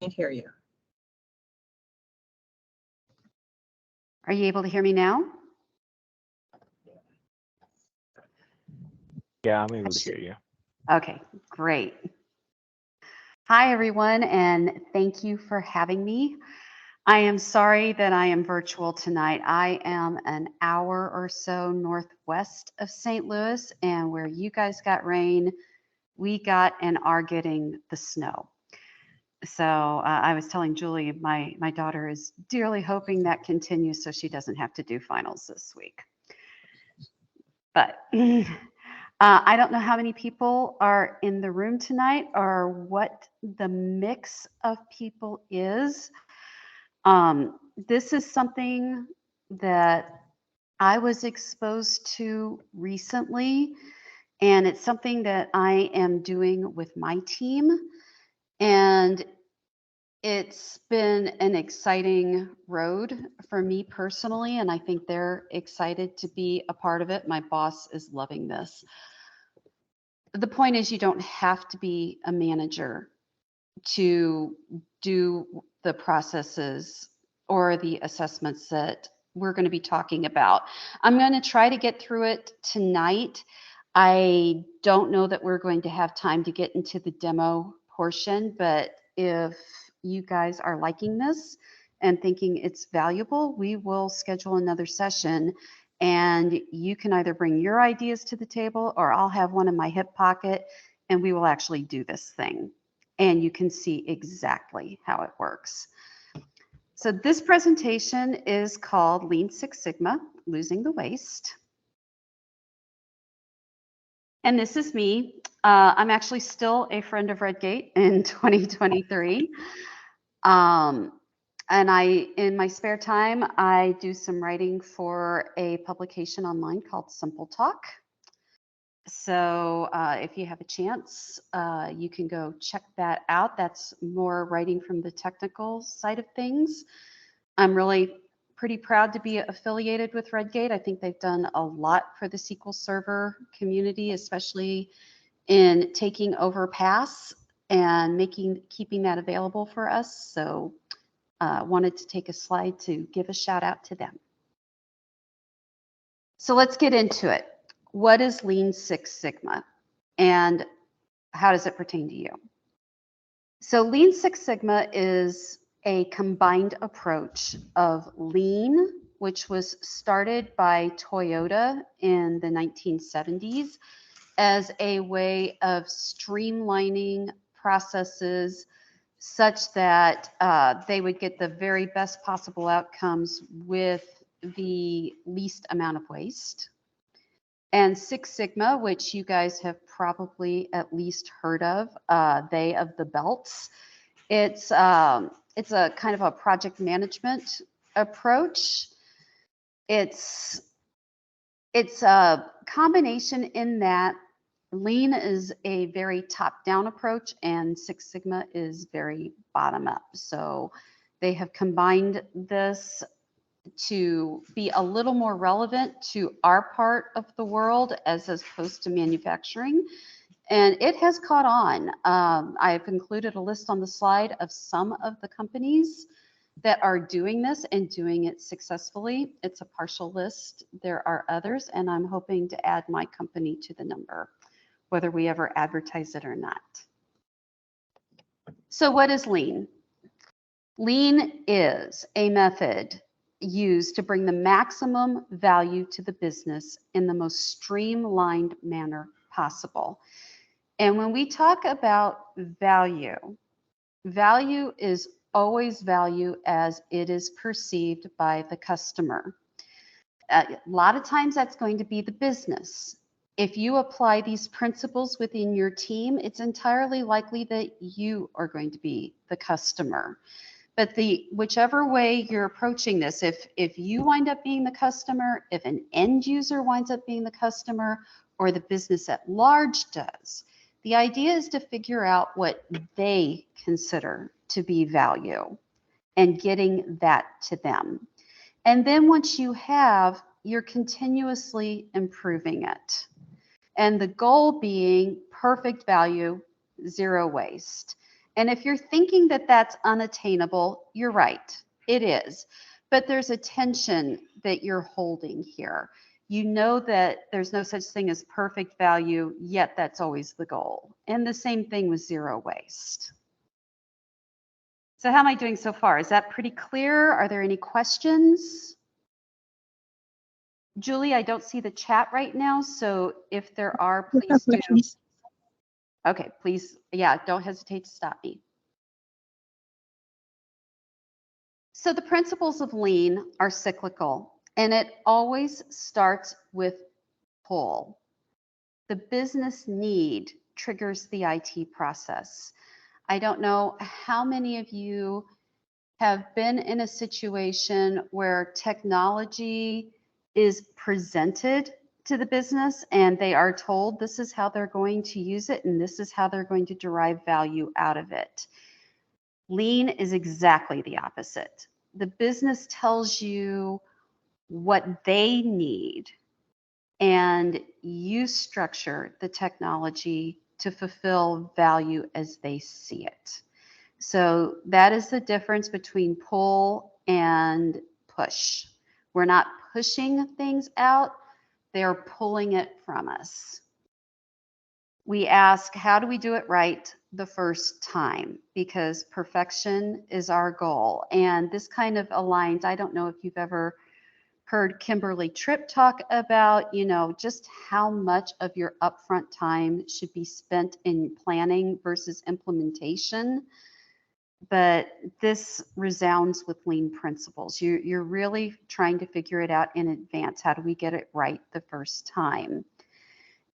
Can't hear you. Are you able to hear me now? Yeah, I'm able to hear you. Okay, great. Hi, everyone, and thank you for having me. I am sorry that I am virtual tonight. I am an hour or so northwest of St. Louis, and where you guys got rain, we got and are getting the snow. So I was telling Julie, my daughter is dearly hoping that continues so she doesn't have to do finals this week. But I don't know how many people are in the room tonight or what the mix of people is. This is something that I was exposed to recently, and it's something that I am doing with my team. And it's been an exciting road for me personally, and I think they're excited to be a part of it. My boss is loving this. The point is, you don't have to be a manager to do the processes or the assessments that we're going to be talking about. I'm going to try to get through it tonight. I don't know that we're going to have time to get into the demo portion, but if you guys are liking this and thinking it's valuable, we will schedule another session, and you can either bring your ideas to the table or I'll have one in my hip pocket and we will actually do this thing. And you can see exactly how it works. So this presentation is called Lean Six Sigma, Losing the Waste. And this is me. I'm actually still a friend of Redgate in 2023. And in my spare time, I do some writing for a publication online called Simple Talk. So if you have a chance, you can go check that out. That's more writing from the technical side of things. I'm really pretty proud to be affiliated with Redgate. I think they've done a lot for the SQL Server community, especially in taking over PASS and keeping that available for us. So wanted to take a slide to give a shout out to them. So let's get into it. What is Lean Six Sigma and how does it pertain to you? So Lean Six Sigma is a combined approach of Lean, which was started by Toyota in the 1970s as a way of streamlining processes such that they would get the very best possible outcomes with the least amount of waste. And Six Sigma, which you guys have probably at least heard of, they of the belts. It's a kind of a project management approach. It's a combination in that Lean is a very top-down approach and Six Sigma is very bottom-up. So they have combined this to be a little more relevant to our part of the world as opposed to manufacturing. And it has caught on. I've included a list on the slide of some of the companies that are doing this and doing it successfully. It's a partial list. There are others, and I'm hoping to add my company to the number, whether we ever advertise it or not. So what is Lean? Lean is a method used to bring the maximum value to the business in the most streamlined manner possible. And when we talk about value, value is always value as it is perceived by the customer. A lot of times that's going to be the business. If you apply these principles within your team, it's entirely likely that you are going to be the customer. But whichever way you're approaching this, if you wind up being the customer, if an end user winds up being the customer, or the business at large does, the idea is to figure out what they consider to be value and getting that to them. And then once you have, you're continuously improving it. And the goal being perfect value, zero waste. And if you're thinking that that's unattainable, you're right, it is. But there's a tension that you're holding here. You know that there's no such thing as perfect value, yet that's always the goal. And the same thing with zero waste. So how am I doing so far? Is that pretty clear? Are there any questions? Julie, I don't see the chat right now, so if there are, please do. Okay, please, yeah, don't hesitate to stop me. So the principles of lean are cyclical, and it always starts with pull. The business need triggers the IT process. I don't know how many of you have been in a situation where technology is presented to the business and they are told this is how they're going to use it and this is how they're going to derive value out of it. Lean is exactly the opposite. The business tells you what they need and you structure the technology to fulfill value as they see it. So that is the difference between pull and push. We're not pushing things out, they're pulling it from us. We ask, how do we do it right the first time? Because perfection is our goal. And this kind of aligns, I don't know if you've ever heard Kimberly Tripp talk about, just how much of your upfront time should be spent in planning versus implementation. But this resounds with lean principles. You're really trying to figure it out in advance. How do we get it right the first time?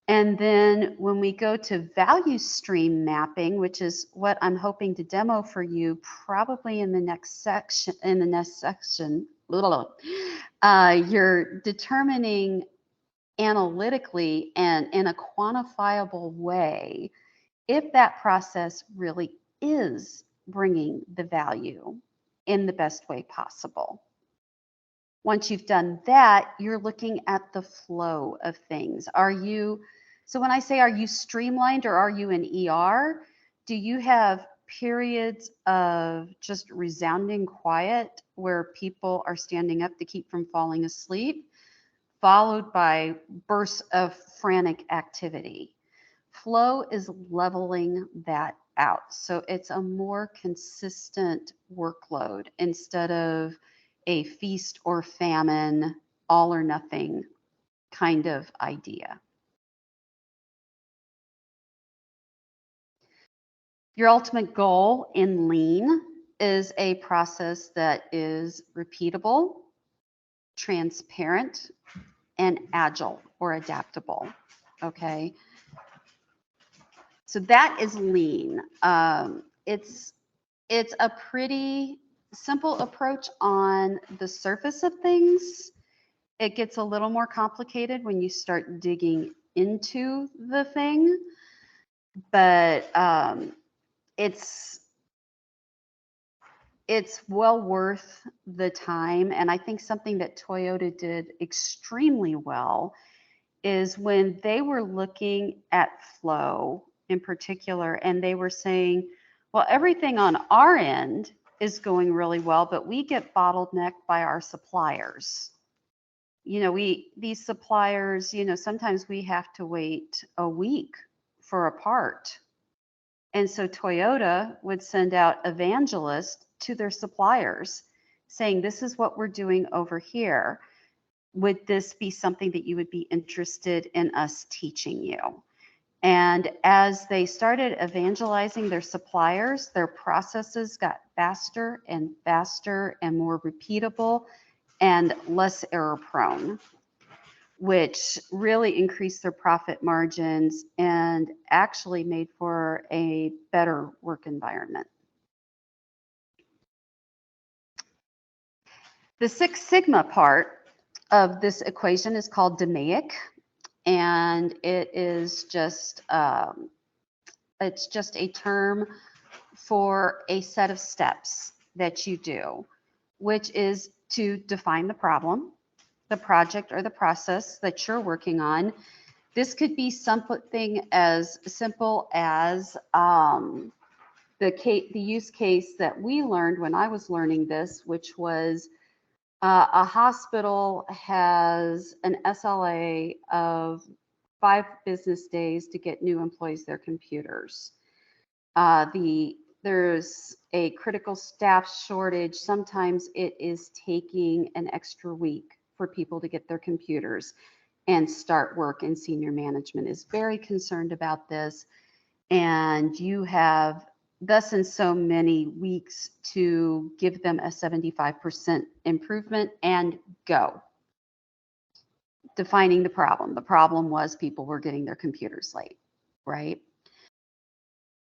And then when we go to value stream mapping, which is what I'm hoping to demo for you probably in the next section, you're determining analytically and in a quantifiable way if that process really is bringing the value in the best way possible. Once you've done that, you're looking at the flow of things. So when I say, are you streamlined or are you in ER? Do you have periods of just resounding quiet where people are standing up to keep from falling asleep, followed by bursts of frantic activity? Flow is leveling that out. So it's a more consistent workload instead of a feast or famine, all or nothing kind of idea. Your ultimate goal in lean is a process that is repeatable, transparent, and agile or adaptable. Okay. So that is lean. It's a pretty simple approach on the surface of things. It gets a little more complicated when you start digging into the thing, but it's well worth the time. And I think something that Toyota did extremely well is when they were looking at flow in particular, and they were saying, well, everything on our end is going really well, but we get bottlenecked by our suppliers. These suppliers, sometimes we have to wait a week for a part. And so Toyota would send out evangelists to their suppliers saying, this is what we're doing over here. Would this be something that you would be interested in us teaching you? And as they started evangelizing their suppliers, their processes got faster and faster and more repeatable and less error prone, which really increased their profit margins and actually made for a better work environment. The Six Sigma part of this equation is called DMAIC, and it is just it's just a term for a set of steps that you do, which is to define the problem, the project, or the process that you're working on. This could be something as simple as the use case that we learned when I was learning this, which was a hospital has an SLA of 5 business days to get new employees their computers. There's a critical staff shortage. Sometimes it is taking an extra week for people to get their computers and start work, and senior management is very concerned about this. And you have thus and so many weeks to give them a 75% improvement and go. Defining the problem. The problem was people were getting their computers late, right?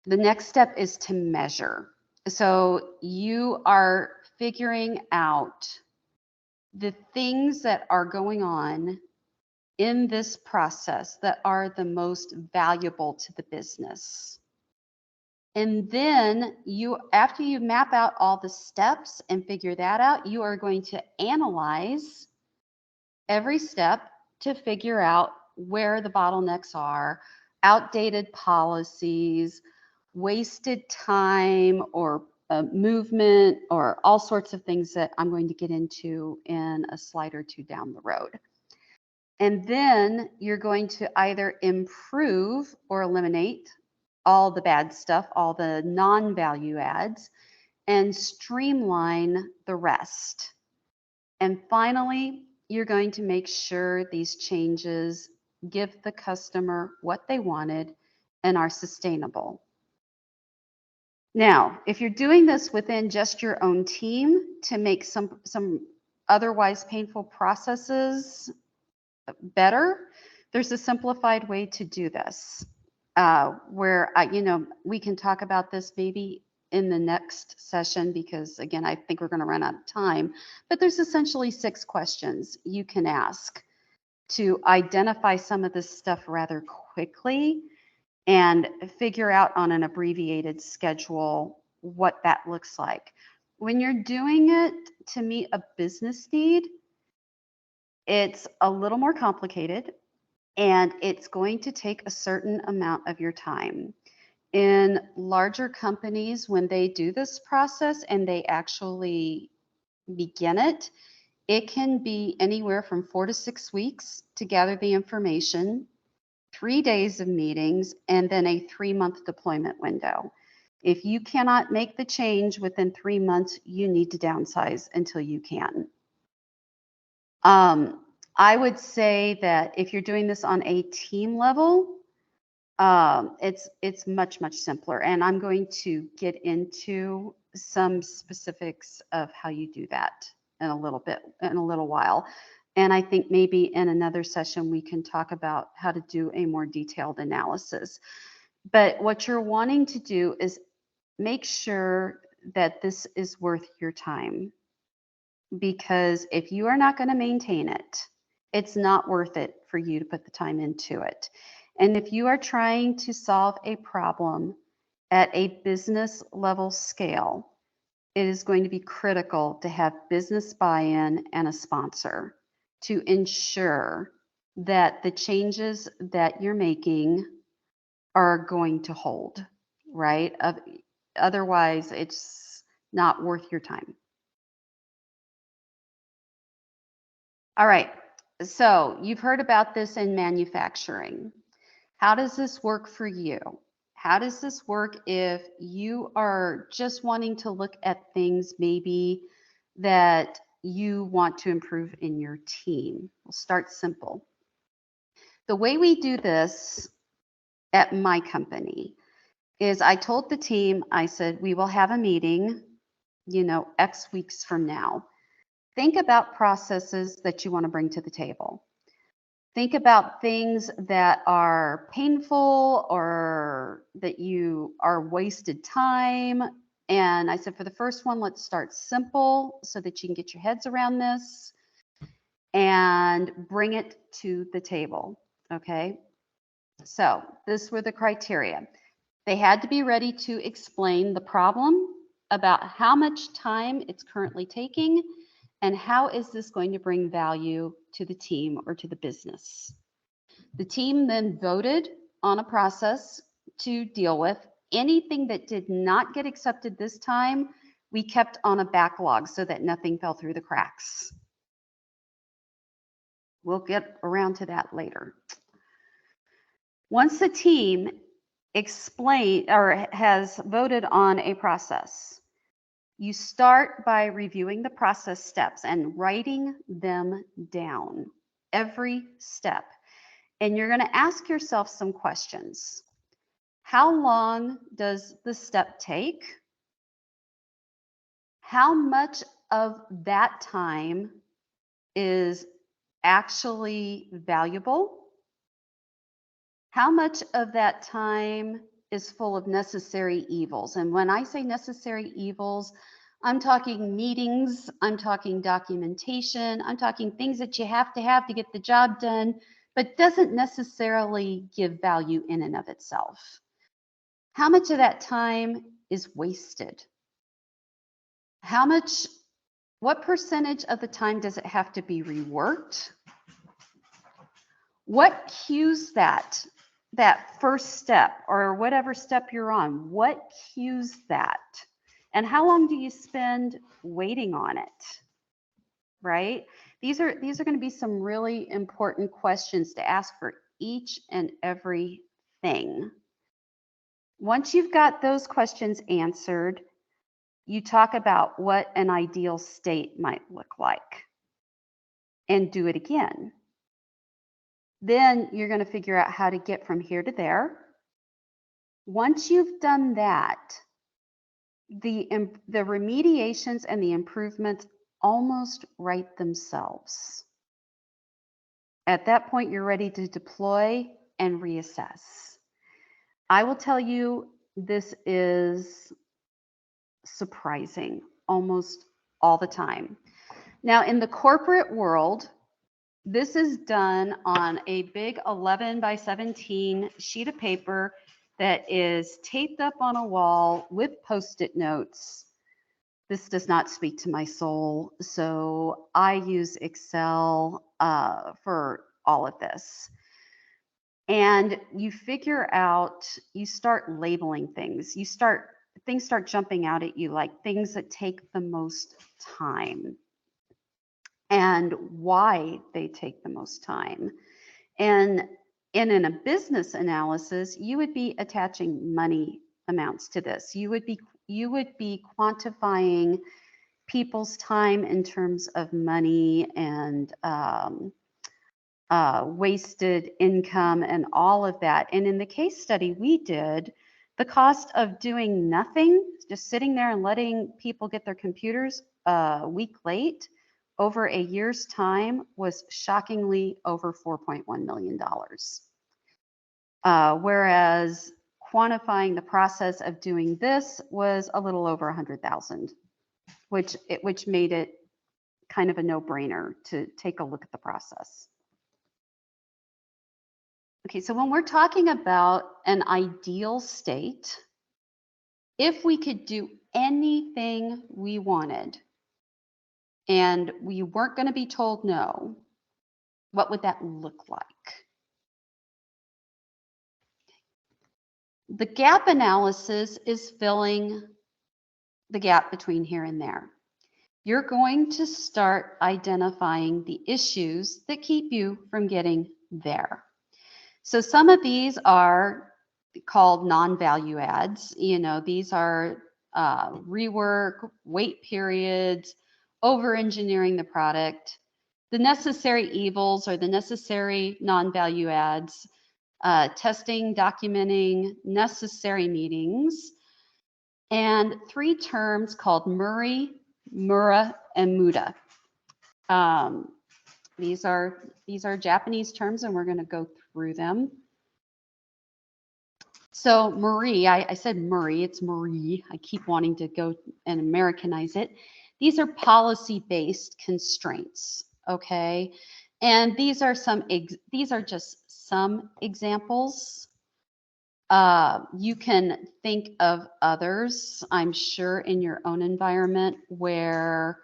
The next step is to measure. So you are figuring out the things that are going on in this process that are the most valuable to the business. And then after you map out all the steps and figure that out, you are going to analyze every step to figure out where the bottlenecks are, outdated policies, wasted time, or movement, or all sorts of things that I'm going to get into in a slide or two down the road. And then you're going to either improve or eliminate all the bad stuff, all the non-value adds, and streamline the rest. And finally, you're going to make sure these changes give the customer what they wanted and are sustainable. Now, if you're doing this within just your own team to make some otherwise painful processes better, there's a simplified way to do this. Where we can talk about this maybe in the next session, because again, I think we're going to run out of time, but there's essentially 6 questions you can ask to identify some of this stuff rather quickly and figure out on an abbreviated schedule what that looks like. When you're doing it to meet a business need, it's a little more complicated, and it's going to take a certain amount of your time. In larger companies, when they do this process and they actually begin it, it can be anywhere from 4 to 6 weeks to gather the information, 3 days of meetings, and then a 3-month deployment window. If you cannot make the change within 3 months, you need to downsize until you can. I would say that if you're doing this on a team level, it's much simpler, and I'm going to get into some specifics of how you do that in a little while. And I think maybe in another session we can talk about how to do a more detailed analysis. But what you're wanting to do is make sure that this is worth your time, because if you are not going to maintain it, it's not worth it for you to put the time into it. And if you are trying to solve a problem at a business level scale, it is going to be critical to have business buy-in and a sponsor to ensure that the changes that you're making are going to hold, right? Otherwise, it's not worth your time. All right, so you've heard about this in manufacturing. How does this work for you? How does this work if you are just wanting to look at things maybe that you want to improve in your team? We'll start simple. The way we do this at my company is I told the team, I said, we will have a meeting, X weeks from now. Think about processes that you want to bring to the table. Think about things that are painful or that you are wasted time. And I said, for the first one, let's start simple so that you can get your heads around this and bring it to the table. Okay. So this were the criteria. They had to be ready to explain the problem, about how much time it's currently taking, and how is this going to bring value to the team or to the business. The team then voted on a process to deal with, anything that did not get accepted this time, we kept on a backlog so that nothing fell through the cracks. We'll get around to that later. Once the team has voted on a process, you start by reviewing the process steps and writing them down, every step. And you're going to ask yourself some questions. How long does the step take? How much of that time is actually valuable? How much of that time is full of necessary evils? And when I say necessary evils, I'm talking meetings, I'm talking documentation, I'm talking things that you have to get the job done, but doesn't necessarily give value in and of itself. How much of that time is wasted? What percentage of the time does it have to be reworked? What cues that first step or whatever step you're on? What cues that? And how long do you spend waiting on it? Right? These are going to be some really important questions to ask for each and every thing. Once you've got those questions answered, you talk about what an ideal state might look like and do it again. Then you're going to figure out how to get from here to there. Once you've done that, the remediations and the improvements almost write themselves. At that point, you're ready to deploy and reassess. I will tell you, this is surprising almost all the time. Now, in the corporate world, this is done on a big 11 by 17 sheet of paper that is taped up on a wall with Post-it notes. This does not speak to my soul, so I use Excel for all of this. And you figure out, you start labeling things. Things start jumping out at you, like things that take the most time and why they take the most time. And in a business analysis, you would be attaching money amounts to this. You would be quantifying people's time in terms of money and wasted income and all of that. And in the case study we did, the cost of doing nothing, just sitting there and letting people get their computers a week late, over a year's time, was shockingly over $4.1 million. Whereas quantifying the process of doing this was a little over 100,000, which made it kind of a no-brainer to take a look at the process. Okay, so when we're talking about an ideal state, if we could do anything we wanted and we weren't going to be told no, what would that look like? The gap analysis is filling the gap between here and there. You're going to start identifying the issues that keep you from getting there. So some of these are called non-value adds. You know, these are rework, wait periods, over-engineering the product. The necessary evils or the necessary non-value adds, testing, documenting, necessary meetings, and 3 terms called Murray, Mura, and Muda. These are Japanese terms, and we're going to go through them. So Marie, I said Murray, it's Marie. I keep wanting to go and Americanize it. These are policy-based constraints, okay? And these are just some examples. You can think of others, I'm sure, in your own environment where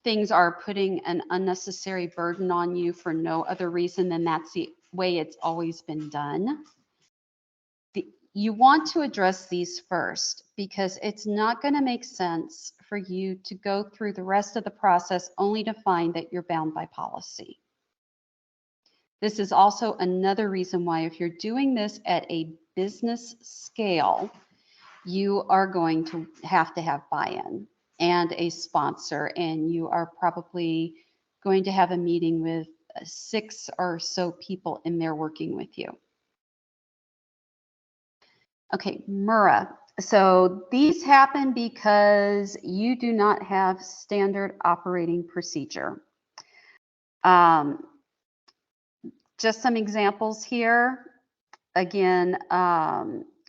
things are putting an unnecessary burden on you for no other reason than that's the way it's always been done. you want to address these first because it's not going to make sense for you to go through the rest of the process only to find that you're bound by policy. This is also another reason why if you're doing this at a business scale, you are going to have buy-in and a sponsor, and you are probably going to have a meeting with 6 or so people in there working with you. Okay, MURA. So these happen because you do not have standard operating procedure. Just some examples here. Again,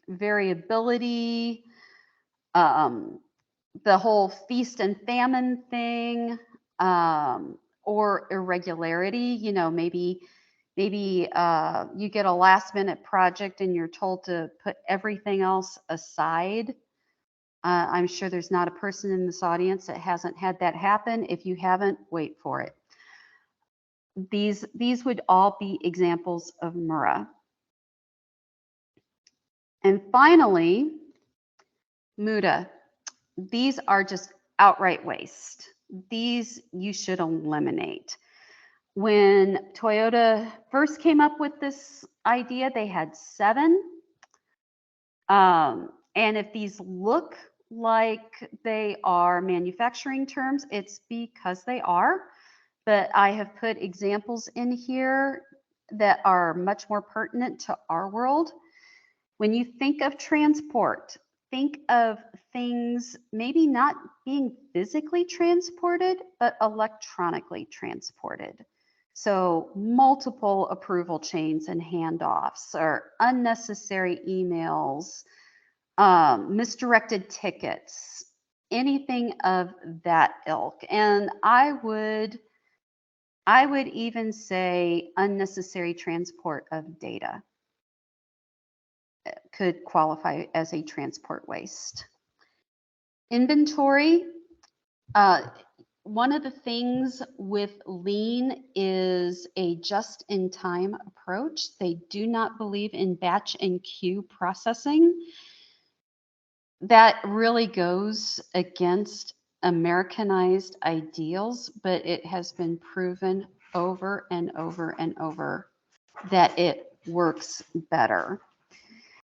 variability, the whole feast and famine thing, or irregularity. You know, maybe you get a last minute project and you're told to put everything else aside. I'm sure there's not a person in this audience that hasn't had that happen. If you haven't, wait for it. These would all be examples of MURA. And finally, MUDA. These are just outright waste. These you should eliminate. When Toyota first came up with this idea, they had 7. And if these look like they are manufacturing terms, it's because they are. But I have put examples in here that are much more pertinent to our world. When you think of transport, think of things maybe not being physically transported, but electronically transported. So multiple approval chains and handoffs, or unnecessary emails, misdirected tickets, anything of that ilk. And I would even say unnecessary transport of data could qualify as a transport waste. Inventory. One of the things with Lean is a just-in-time approach. They do not believe in batch and queue processing. That really goes against Americanized ideals, but it has been proven over and over and over that it works better.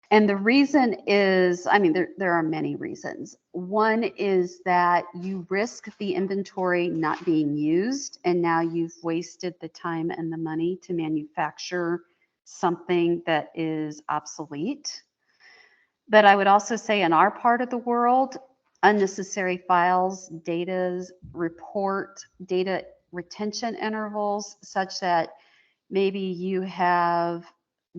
And the reason is, I mean, there are many reasons. One is that you risk the inventory not being used, and now you've wasted the time and the money to manufacture something that is obsolete. But I would also say in our part of the world, unnecessary files, data retention intervals, such that maybe you have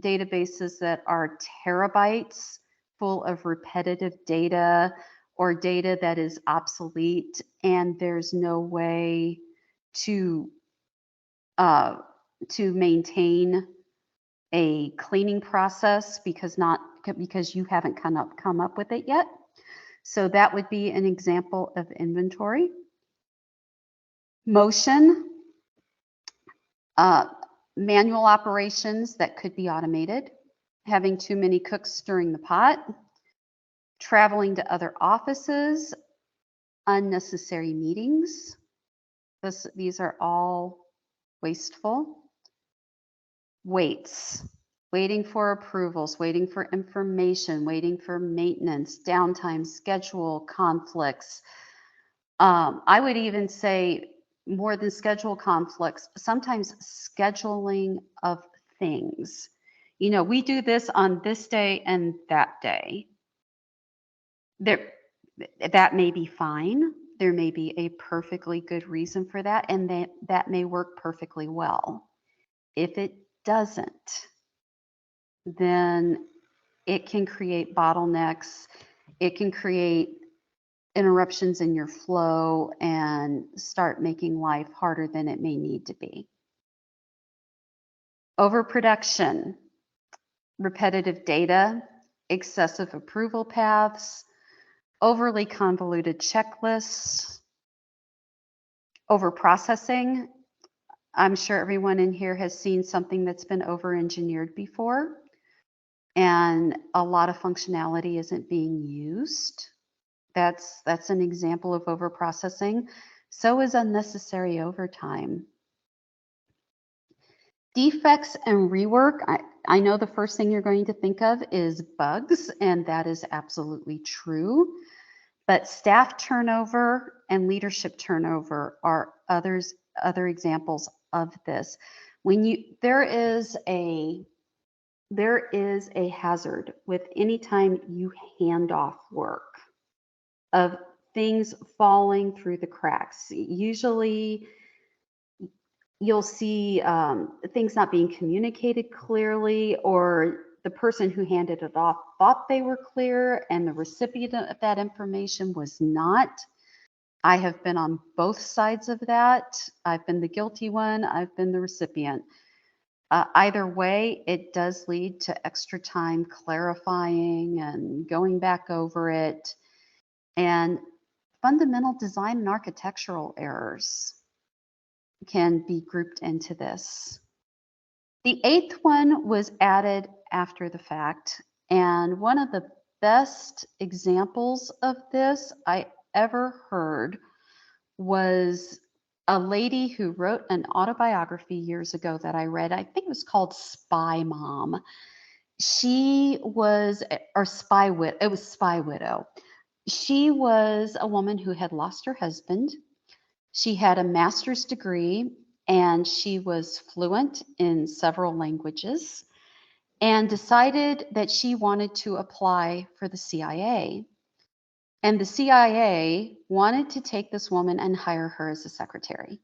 databases that are terabytes full of repetitive data or data that is obsolete, and there's no way to maintain a cleaning process because you haven't come up with it yet. So that would be an example of inventory. Motion. Manual operations that could be automated, having too many cooks stirring the pot, traveling to other offices, unnecessary meetings. These are all wasteful. Waits, waiting for approvals, waiting for information, waiting for maintenance, downtime, schedule conflicts. I would even say more than schedule conflicts, sometimes scheduling of things. You know, we do this on this day and that day. That may be fine. There may be a perfectly good reason for that, and that may work perfectly well. If it doesn't, then it can create bottlenecks. It can create interruptions in your flow and start making life harder than it may need to be. Overproduction, repetitive data, excessive approval paths, overly convoluted checklists, overprocessing. I'm sure everyone in here has seen something that's been over-engineered before. and a lot of functionality isn't being used. That's an example of overprocessing. So is unnecessary overtime. Defects and rework. I know the first thing you're going to think of is bugs, and that is absolutely true. But staff turnover and leadership turnover are other examples of this. There is a hazard with any time you hand off work of things falling through the cracks. Usually you'll see things not being communicated clearly, or the person who handed it off thought they were clear and the recipient of that information was not. I have been on both sides of that. I've been the guilty one, I've been the recipient. Either way, it does lead to extra time clarifying and going back over it, and fundamental design and architectural errors can be grouped into this. The eighth one was added after the fact, and one of the best examples of this I ever heard was a lady who wrote an autobiography years ago that I read. I think it was called Spy Mom. She was, or Spy Widow, it was Spy Widow. She was a woman who had lost her husband. She had a master's degree and she was fluent in several languages and decided that she wanted to apply for the CIA. And the CIA wanted to take this woman and hire her as a secretary.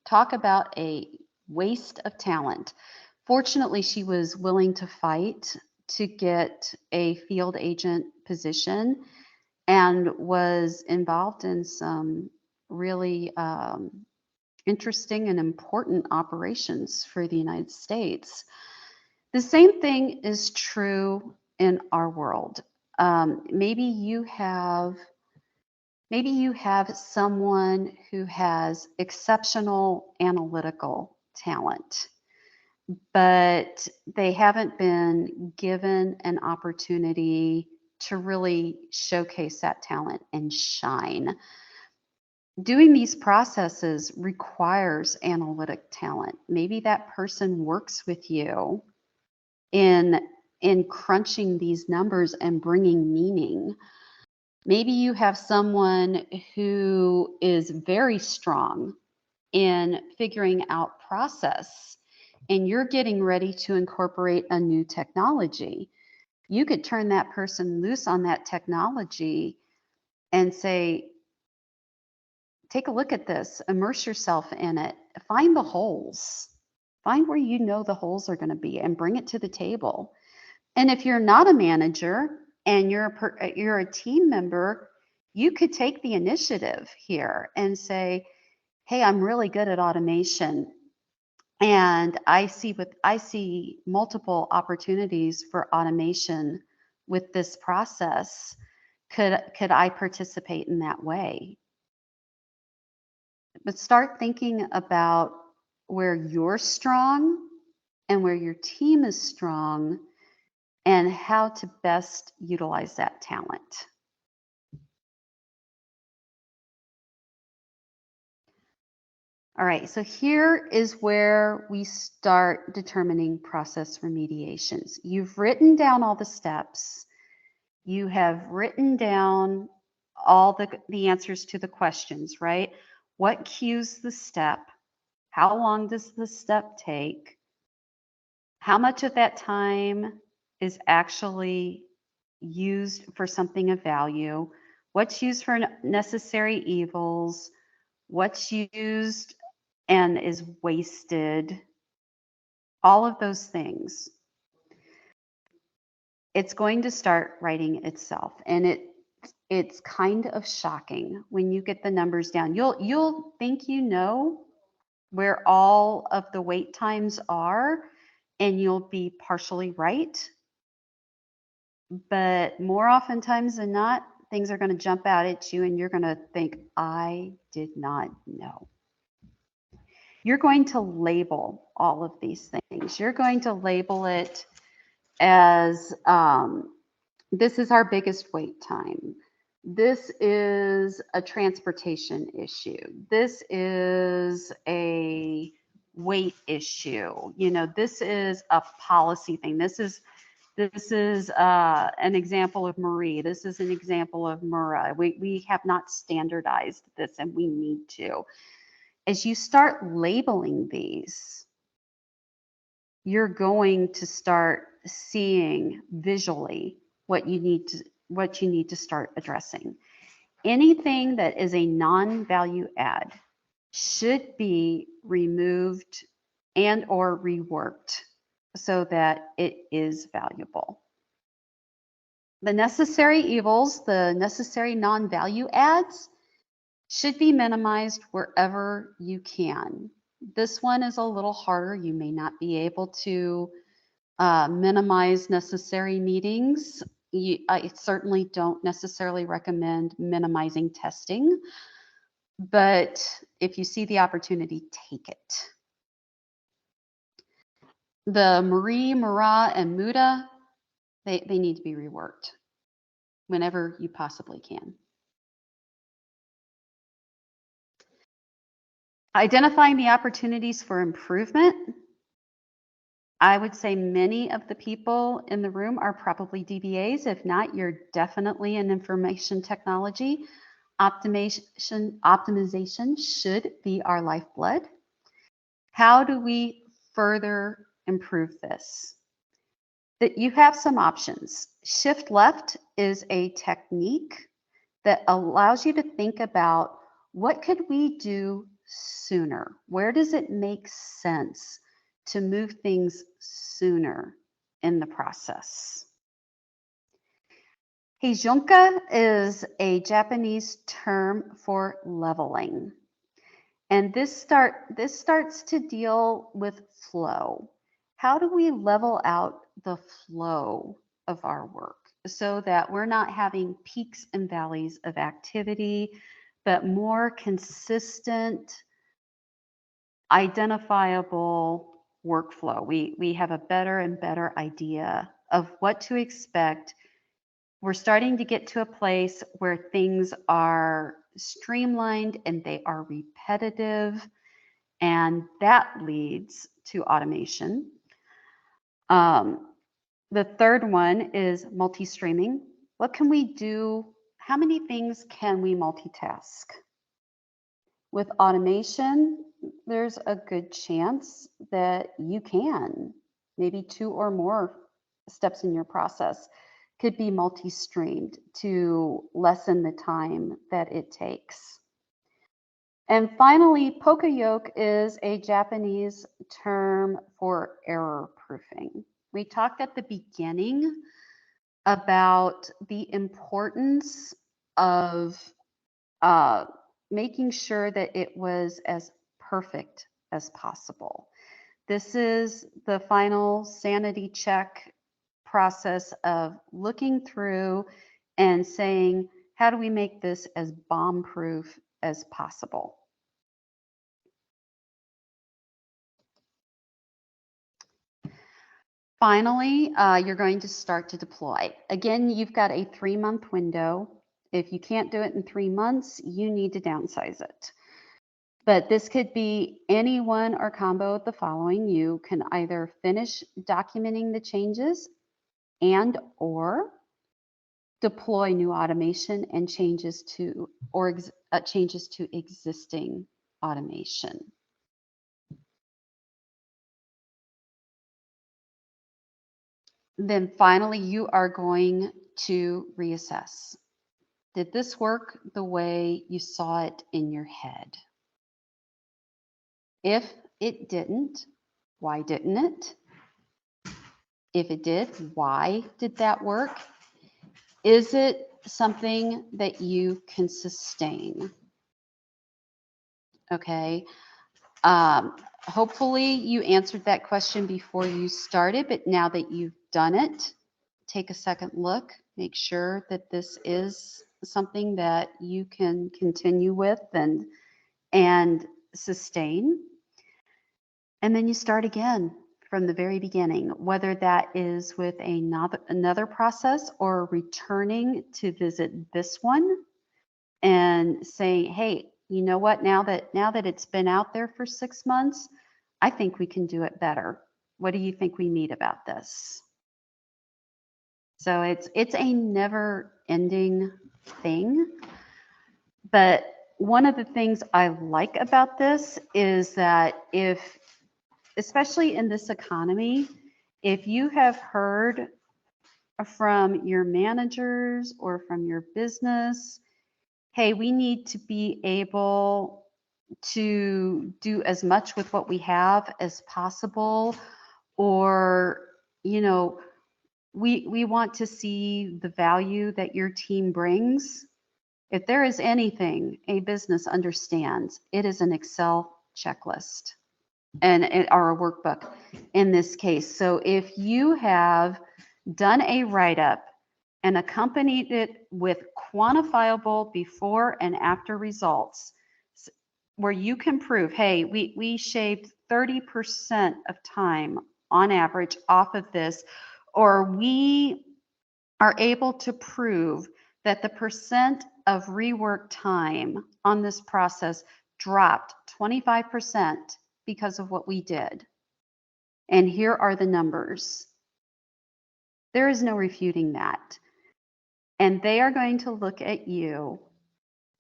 Talk about a waste of talent. Fortunately, she was willing to fight to get a field agent position and was involved in some really interesting and important operations for the United States. The same thing is true in our world. Maybe you have someone who has exceptional analytical talent, but they haven't been given an opportunity to really showcase that talent and shine. Doing these processes requires analytic talent. Maybe that person works with you in crunching these numbers and bringing meaning. Maybe you have someone who is very strong in figuring out process and you're getting ready to incorporate a new technology. You could turn that person loose on that technology and say, take a look at this, immerse yourself in it, find the holes, find where you know the holes are going to be and bring it to the table. And if you're not a manager and you're a team member, you could take the initiative here and say, hey, I'm really good at automation and I see multiple opportunities for automation with this process. Could I participate in that way? But start thinking about where you're strong and where your team is strong and how to best utilize that talent. All right, so here is where we start determining process remediations. You've written down all the steps. You have written down all the answers to the questions, right? What cues the step? How long does the step take? How much of that time is actually used for something of value? What's used for necessary evils? What's used and is wasted? All of those things. It's going to start writing itself, and it's kind of shocking when you get the numbers down. You'll think you know where all of the wait times are, and you'll be partially right. But more oftentimes than not, things are going to jump out at you, and you're going to think, I did not know. You're going to label all of these things. You're going to label it as this is our biggest wait time. This is a transportation issue. This is a weight issue. You know, this is a policy thing. This is an example of Marie. This is an example of Mura. We have not standardized this, and we need to. As you start labeling these, you're going to start seeing visually what you need to start addressing. Anything that is a non-value add should be removed and or reworked so that it is valuable. The necessary evils, the necessary non-value adds, should be minimized wherever you can. This one is a little harder. You may not be able to minimize necessary meetings. I certainly don't necessarily recommend minimizing testing, but if you see the opportunity, take it. The Marie, Mara, and Muda, they need to be reworked whenever you possibly can. Identifying the opportunities for improvement. I would say many of the people in the room are probably DBAs. If not, you're definitely in information technology. Optimization should be our lifeblood. How do we further improve this? That you have some options. Shift left is a technique that allows you to think about what could we do sooner? Where does it make sense to move things sooner in the process? Heijunka is a Japanese term for leveling. And this starts to deal with flow. How do we level out the flow of our work so that we're not having peaks and valleys of activity, but more consistent, identifiable workflow? We have a better and better idea of what to expect. We're starting to get to a place where things are streamlined and they are repetitive, and that leads to automation. The third one is multi-streaming. What can we do? How many things can we multitask? With automation, there's a good chance that you can. Maybe 2 or more steps in your process could be multi-streamed to lessen the time that it takes. And finally, poka-yoke is a Japanese term for error proofing. We talked at the beginning about the importance of making sure that it was as perfect as possible. This is the final sanity check process of looking through and saying, how do we make this as bomb-proof as possible? Finally, you're going to start to deploy. Again, you've got a 3-month window. If you can't do it in 3 months, you need to downsize it. But this could be any one or combo of the following. You can either finish documenting the changes and or deploy new automation and changes to existing automation. Then finally, you are going to reassess. Did this work the way you saw it in your head? If it didn't, why didn't it? If it did, why did that work? Is it something that you can sustain? Okay. Hopefully you answered that question before you started, but now that you've done it, take a second look, make sure that this is something that you can continue with and sustain. And then you start again from the very beginning, whether that is with another process or returning to visit this one and saying, hey, you know what, now that it's been out there for 6 months, I think we can do it better. What do you think we need about this? So it's a never ending thing. But one of the things I like about this is that especially in this economy, if you have heard from your managers or from your business, hey, we need to be able to do as much with what we have as possible, or, we want to see the value that your team brings. If there is anything a business understands, it is an Excel checklist or a workbook in this case. So if you have done a write-up and accompanied it with quantifiable before and after results, where you can prove, hey, we shaved 30% of time on average off of this, or we are able to prove that the percent of rework time on this process dropped 25% because of what we did. And here are the numbers. There is no refuting that. And they are going to look at you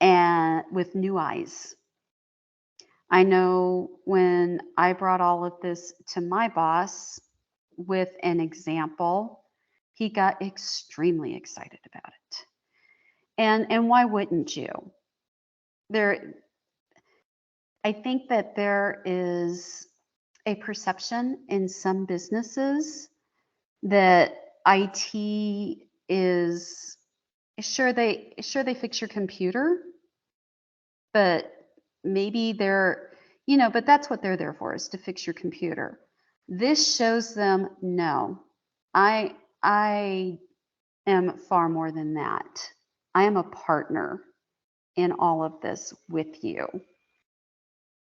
and with new eyes. I know when I brought all of this to my boss with an example, he got extremely excited about it. And why wouldn't you? I think that there is a perception in some businesses that IT is sure they fix your computer, but maybe but that's what they're there for, is to fix your computer. This shows them, no, I am far more than that. I am a partner in all of this with you.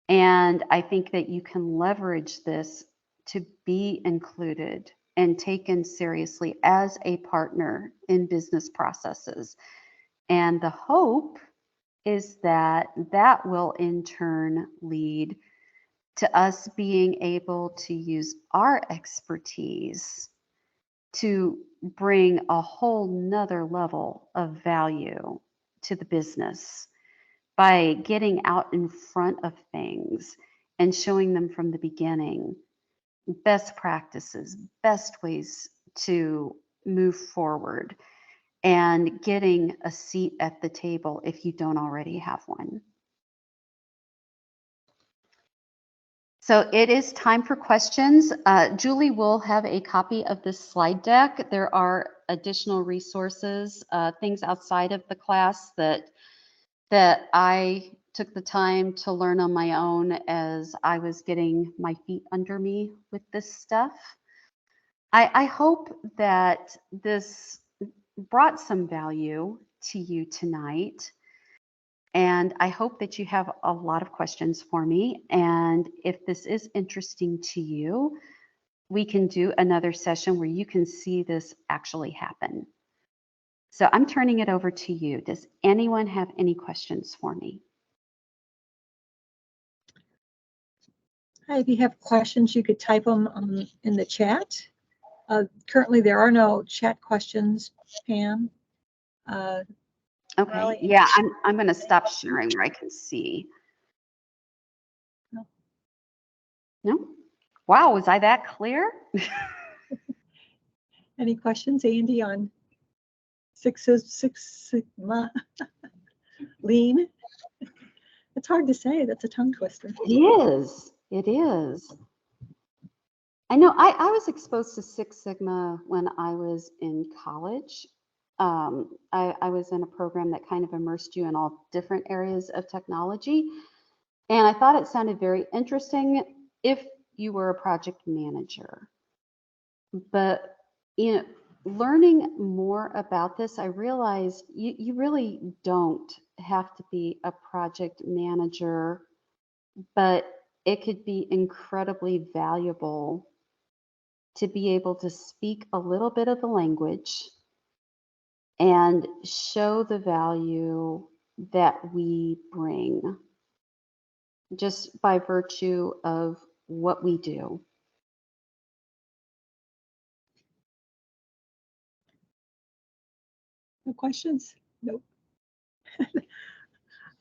And I think that you can leverage this to be included and taken seriously as a partner in business processes. And the hope is that that will in turn lead to us being able to use our expertise to bring a whole nother level of value to the business by getting out in front of things and showing them from the beginning best practices, best ways to move forward, and getting a seat at the table if you don't already have one. So it is time for questions. Julie will have a copy of this slide deck. There are additional resources, things outside of the class that I took the time to learn on my own as I was getting my feet under me with this stuff. I hope that this brought some value to you tonight. And I hope that you have a lot of questions for me. And if this is interesting to you, we can do another session where you can see this actually happen. So I'm turning it over to you. Does anyone have any questions for me? Hi, if you have questions, you could type them in the chat. Currently, there are no chat questions, Pam. Okay, yeah, I'm going to stop sharing where I can see. No? Wow, was I that clear? Any questions, Andy, on Six Sigma Lean? It's hard to say. That's a tongue twister. It is. It is. I know I was exposed to Six Sigma when I was in college. I was in a program that kind of immersed you in all different areas of technology. And I thought it sounded very interesting if you were a project manager. But learning more about this, I realized you really don't have to be a project manager, but it could be incredibly valuable to be able to speak a little bit of the language and show the value that we bring just by virtue of what we do. No questions? Nope.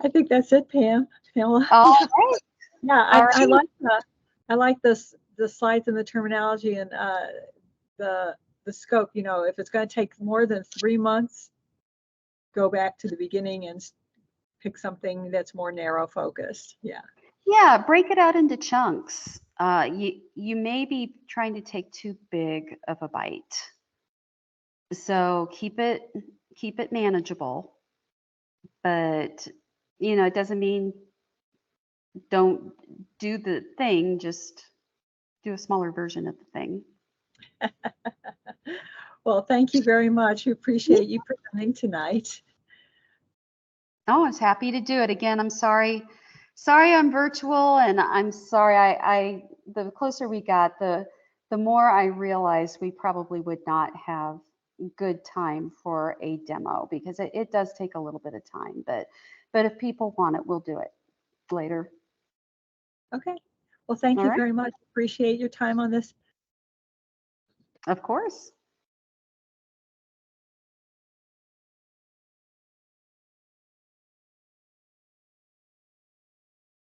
I think that's it, Pamela. All right. Yeah, All I right. like this, the slides and the terminology and the scope. You know, if it's going to take more than 3 months, go back to the beginning and pick something that's more narrow focused. Yeah. Yeah, break it out into chunks. You may be trying to take too big of a bite. So keep it manageable. But it doesn't mean don't do the thing, just do a smaller version of the thing. Well, thank you very much. We appreciate you presenting tonight. Oh, I was happy to do it again. I'm sorry I'm virtual, and I'm sorry I the closer we got, the more I realized we probably would not have good time for a demo, because it does take a little bit of time, but if people want it, we'll do it later. Okay. Well, thank All you right. very much. Appreciate your time on this. Of course.